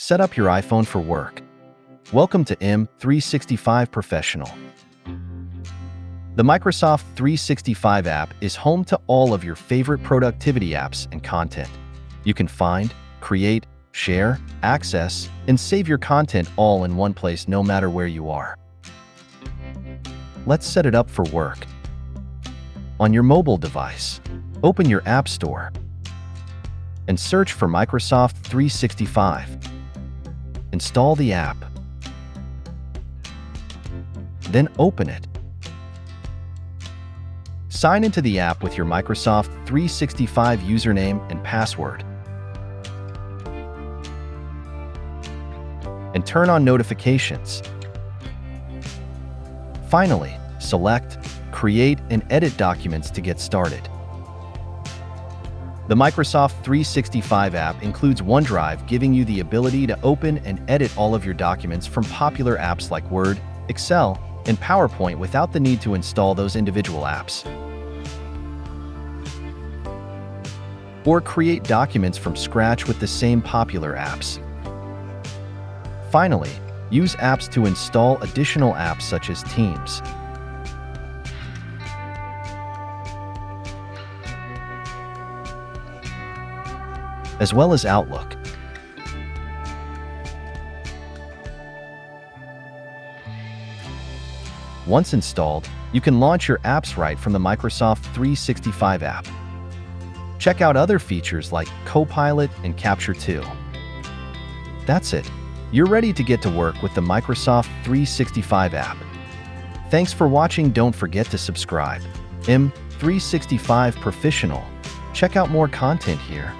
Set up your iPhone for work. Welcome to M365 Professional. The Microsoft 365 app is home to all of your favorite productivity apps and content. You can find, create, share, access, and save your content all in one place no matter where you are. Let's set it up for work. On your mobile device, open your App Store and search for Microsoft 365. Install the app. Then open it. Sign into the app with your Microsoft 365 username and password. And turn on notifications. Finally, select, create, and edit documents to get started. The Microsoft 365 app includes OneDrive, giving you the ability to open and edit all of your documents from popular apps like Word, Excel, and PowerPoint without the need to install those individual apps. Or create documents from scratch with the same popular apps. Finally, use apps to install additional apps such as Teams, as well as Outlook. Once installed, you can launch your apps right from the Microsoft 365 app. Check out other features like Copilot and Capture 2. That's it. You're ready to get to work with the Microsoft 365 app. Thanks for watching. Don't forget to subscribe. M365 Professional. Check out more content here.